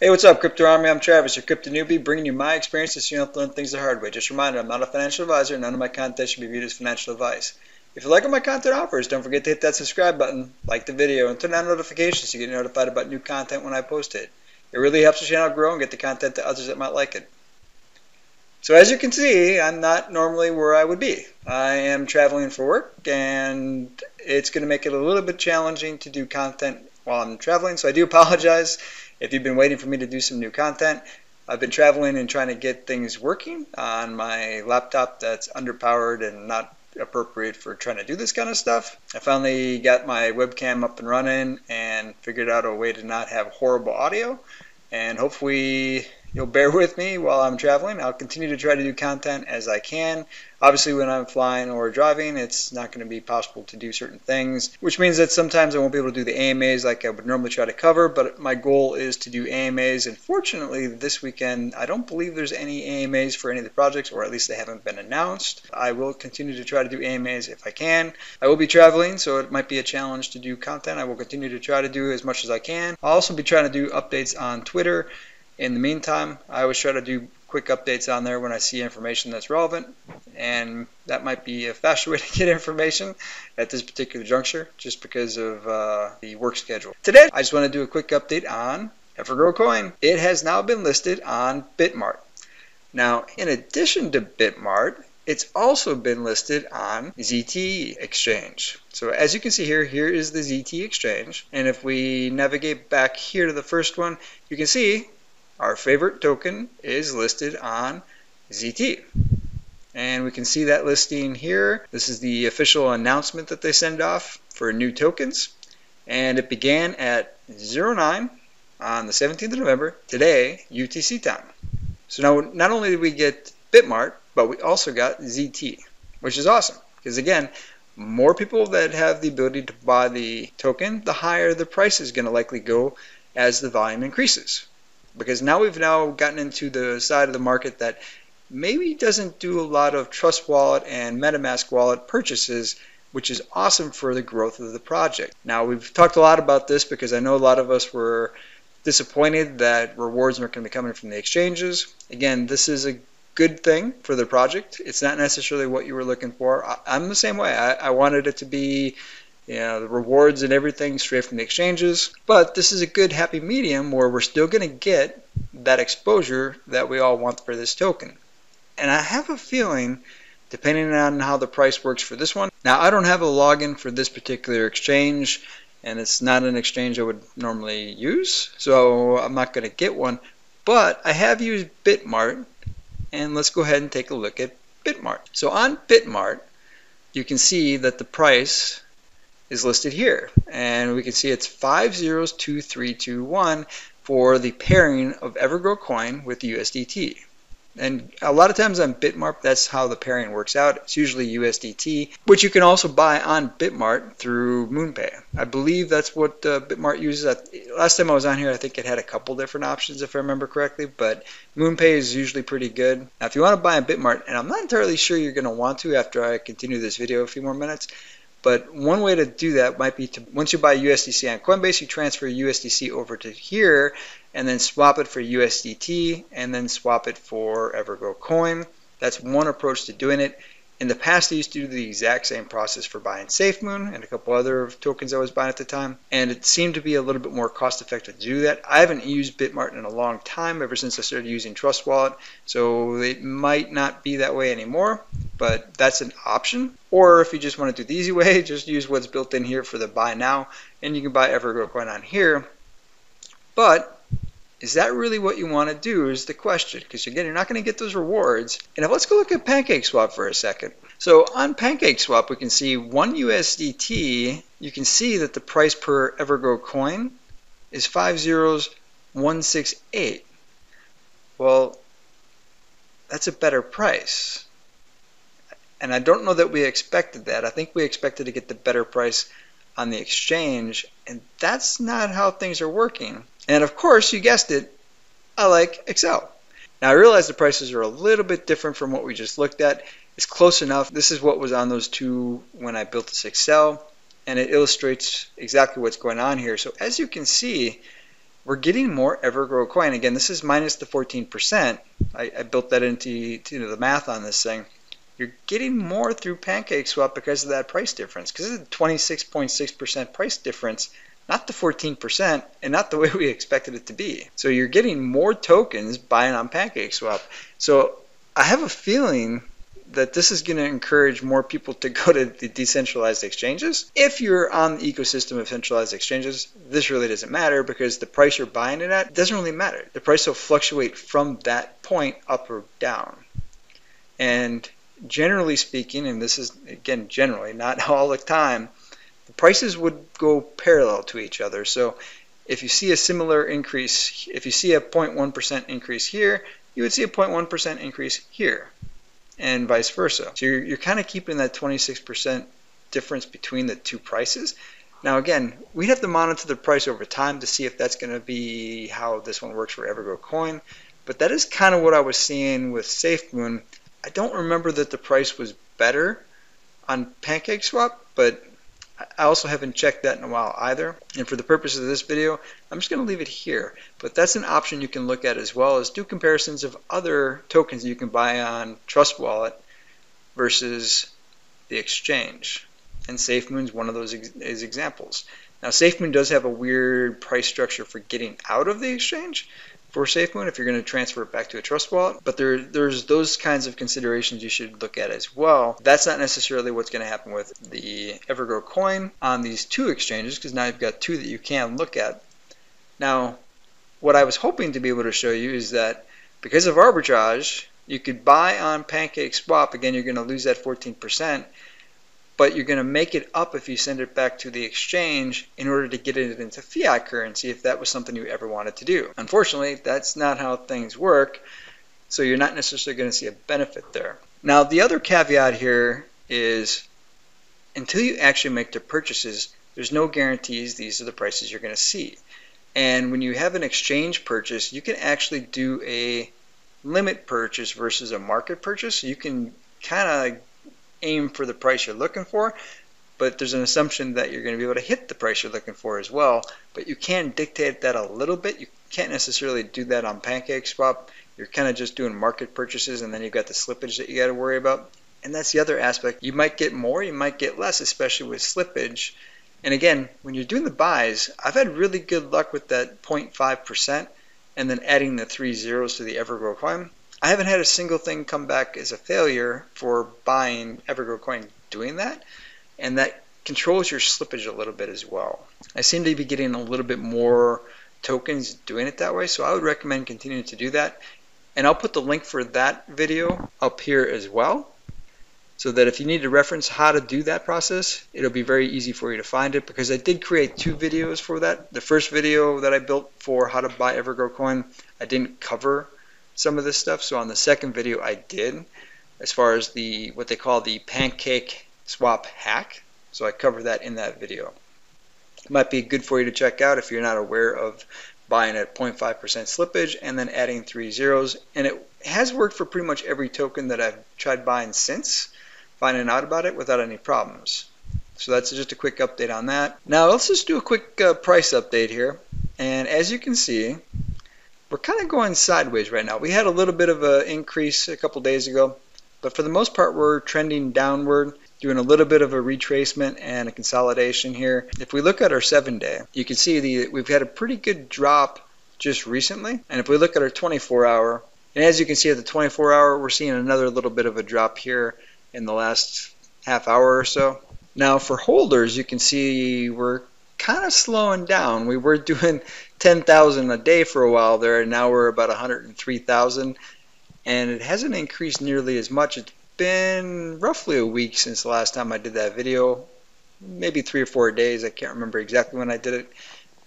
Hey, what's up, Crypto Army? I'm Travis, your crypto newbie, bringing you my experiences so you don't have to learn things the hard way. Just a reminder, I'm not a financial advisor, and none of my content should be viewed as financial advice. If you like what my content offers, don't forget to hit that subscribe button, like the video, and turn on notifications so you get notified about new content when I post it. It really helps the channel grow and get the content to others that might like it. So as you can see, I'm not normally where I would be. I am traveling for work, and it's going to make it a little bit challenging to do content while I'm traveling, so I do apologize if you've been waiting for me to do some new content. I've been traveling and trying to get things working on my laptop that's underpowered and not appropriate for trying to do this kind of stuff. I finally got my webcam up and running and figured out a way to not have horrible audio, and hopefully you'll bear with me while I'm traveling. I'll continue to try to do content as I can. Obviously, when I'm flying or driving, it's not going to be possible to do certain things, which means that sometimes I won't be able to do the AMAs like I would normally try to cover, but my goal is to do AMAs, and fortunately this weekend I don't believe there's any AMAs for any of the projects, or at least they haven't been announced. I will continue to try to do AMAs if I can. I will be traveling, so it might be a challenge to do content. I will continue to try to do as much as I can. I'll also be trying to do updates on Twitter. In the meantime, I always try to do quick updates on there when I see information that's relevant, and that might be a faster way to get information at this particular juncture just because of the work schedule. Today, I just want to do a quick update on EverGrow Coin. It has now been listed on Bitmart. Now, in addition to Bitmart, it's also been listed on ZT Exchange. So as you can see here, here is the ZT Exchange, and if we navigate back here to the first one, you can see our favorite token is listed on ZT. And we can see that listing here. This is the official announcement that they send off for new tokens. And it began at 09 on the 17th of November, today, UTC time. So now not only did we get Bitmart, but we also got ZT, which is awesome. Because again, more people that have the ability to buy the token, the higher the price is going to likely go as the volume increases. Because now we've gotten into the side of the market that maybe doesn't do a lot of Trust Wallet and MetaMask wallet purchases, which is awesome for the growth of the project. Now, we've talked a lot about this because I know a lot of us were disappointed that rewards weren't going to be coming from the exchanges. Again, this is a good thing for the project. It's not necessarily what you were looking for. I'm the same way. I wanted it to be, you know, the rewards and everything straight from the exchanges, but this is a good happy medium where we're still going to get that exposure that we all want for this token. And I have a feeling, depending on how the price works for this one, now I don't have a login for this particular exchange, and it's not an exchange I would normally use, so I'm not going to get one, but I have used Bitmart, and let's go ahead and take a look at Bitmart. So on Bitmart, you can see that the price is listed here, and we can see it's 502321 for the pairing of EverGrow Coin with USDT. And a lot of times on Bitmart, that's how the pairing works out. It's usually USDT, which you can also buy on Bitmart through MoonPay. I believe that's what Bitmart uses. Last time I was on here, I think it had a couple different options if I remember correctly, but MoonPay is usually pretty good. Now, if you want to buy on Bitmart, and I'm not entirely sure you're going to want to after I continue this video a few more minutes, but one way to do that might be to, once you buy USDC on Coinbase, you transfer USDC over to here and then swap it for USDT and then swap it for EverGrow Coin. That's one approach to doing it. In the past, I used to do the exact same process for buying SafeMoon and a couple other tokens I was buying at the time, and it seemed to be a little bit more cost effective to do that. I haven't used Bitmart in a long time, ever since I started using Trust Wallet, so it might not be that way anymore, but that's an option. Or if you just want to do the easy way, just use what's built in here for the buy now, and you can buy EverGrow Coin on here. But is that really what you want to do is the question, because again, you're not going to get those rewards. And let's go look at PancakeSwap for a second. So on PancakeSwap, we can see 1 USDT. You can see that the price per EverGrow Coin is 50168. Well, that's a better price. And I don't know that we expected that. I think we expected to get the better price on the exchange, and that's not how things are working. And of course, you guessed it, I like Excel. Now I realize the prices are a little bit different from what we just looked at. It's close enough. This is what was on those two when I built this Excel, and it illustrates exactly what's going on here. So as you can see, we're getting more EverGrow Coin. Again, this is minus the 14%. I built that into the math on this thing. You're getting more through PancakeSwap because of that price difference, because it's a 26.6% price difference, not the 14%, and not the way we expected it to be. So you're getting more tokens buying on PancakeSwap. So I have a feeling that this is going to encourage more people to go to the decentralized exchanges. If you're on the ecosystem of centralized exchanges, this really doesn't matter because the price you're buying it at doesn't really matter. The price will fluctuate from that point up or down. And generally speaking, and this is again generally, not all the time, the prices would go parallel to each other. So if you see a similar increase, if you see a 0.1% increase here, you would see a 0.1% increase here, and vice versa. So you're kind of keeping that 26% difference between the two prices. Now again, we'd have to monitor the price over time to see if that's going to be how this one works for EverGrow Coin, but that is kind of what I was seeing with SafeMoon. I don't remember that the price was better on PancakeSwap, but I also haven't checked that in a while either. And for the purpose of this video, I'm just going to leave it here. But that's an option you can look at as well, as do comparisons of other tokens that you can buy on Trust Wallet versus the exchange. And SafeMoon is one of those examples. Now SafeMoon does have a weird price structure for getting out of the exchange for SafeMoon if you're going to transfer it back to a Trust Wallet, but there's those kinds of considerations you should look at as well. That's not necessarily what's going to happen with the EverGrow Coin on these two exchanges, because now you've got two that you can look at. Now, what I was hoping to be able to show you is that because of arbitrage, you could buy on PancakeSwap. Again, you're going to lose that 14%, but you're going to make it up if you send it back to the exchange in order to get it into fiat currency if that was something you ever wanted to do. Unfortunately, that's not how things work, so you're not necessarily going to see a benefit there. Now, the other caveat here is until you actually make the purchases, there's no guarantees these are the prices you're going to see. And when you have an exchange purchase, you can actually do a limit purchase versus a market purchase. You can kind of aim for the price you're looking for, but there's an assumption that you're going to be able to hit the price you're looking for as well. But you can dictate that a little bit. You can't necessarily do that on PancakeSwap. You're kind of just doing market purchases, and then you've got the slippage that you got to worry about. And that's the other aspect. You might get more, you might get less, especially with slippage. And again, when you're doing the buys, I've had really good luck with that 0.5% and then adding the 3 zeros to the EverGrow Coin. I haven't had a single thing come back as a failure for buying EverGrow Coin doing that, and that controls your slippage a little bit as well. I seem to be getting a little bit more tokens doing it that way, so I would recommend continuing to do that. And I'll put the link for that video up here as well, so that if you need to reference how to do that process, it'll be very easy for you to find it, because I did create 2 videos for that. The first video that I built for how to buy EverGrow Coin, I didn't cover some of this stuff, so on the second video I did, as far as what they call the PancakeSwap hack. So I cover that in that video. It might be good for you to check out if you're not aware of buying at 0.5% slippage and then adding 3 zeros. And it has worked for pretty much every token that I've tried buying since, finding out about it without any problems. So that's just a quick update on that. Now let's just do a quick price update here. And as you can see, we're kind of going sideways right now. We had a little bit of an increase a couple days ago, but for the most part we're trending downward, doing a little bit of a retracement and a consolidation here. If we look at our 7-day, you can see we've had a pretty good drop just recently. And if we look at our 24-hour, and as you can see at the 24-hour, we're seeing another little bit of a drop here in the last half hour or so. Now for holders, you can see we're kind of slowing down. We were doing 10,000 a day for a while there, and now we're about 103,000, and it hasn't increased nearly as much. It's been roughly a week since the last time I did that video, maybe 3 or 4 days. I can't remember exactly when I did it,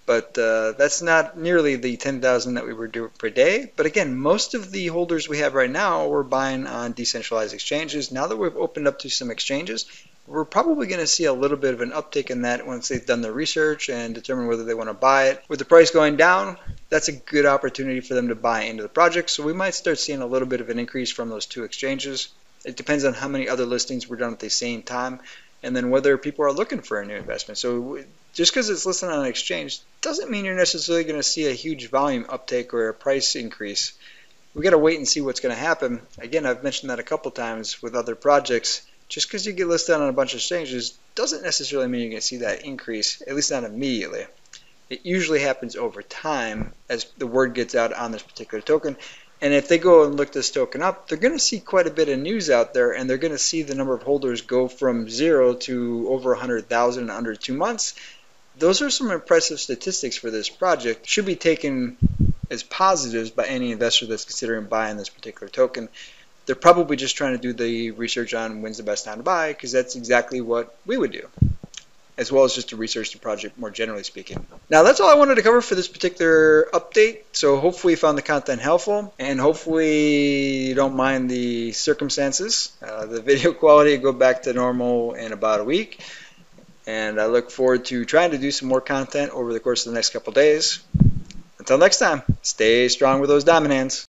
but that's not nearly the 10,000 that we were doing per day. But again, most of the holders we have right now, we're buying on decentralized exchanges. Now that we've opened up to some exchanges, we're probably going to see a little bit of an uptick in that once they've done their research and determine whether they want to buy it. With the price going down, that's a good opportunity for them to buy into the project. So we might start seeing a little bit of an increase from those 2 exchanges. It depends on how many other listings were done at the same time, and then whether people are looking for a new investment. So just because it's listed on an exchange doesn't mean you're necessarily going to see a huge volume uptake or a price increase. We got to wait and see what's going to happen. Again, I've mentioned that a couple times with other projects. Just because you get listed on a bunch of exchanges doesn't necessarily mean you're going to see that increase, at least not immediately. It usually happens over time as the word gets out on this particular token. And if they go and look this token up, they're going to see quite a bit of news out there, and they're going to see the number of holders go from 0 to over 100,000 in under 2 months. Those are some impressive statistics for this project. Should be taken as positives by any investor that's considering buying this particular token. They're probably just trying to do the research on when's the best time to buy, because that's exactly what we would do, as well as just to research the project more generally speaking. Now that's all I wanted to cover for this particular update. So hopefully you found the content helpful, and hopefully you don't mind the circumstances. The video quality will go back to normal in about a week, and I look forward to trying to do some more content over the course of the next couple days. Until next time, stay strong with those diamond hands.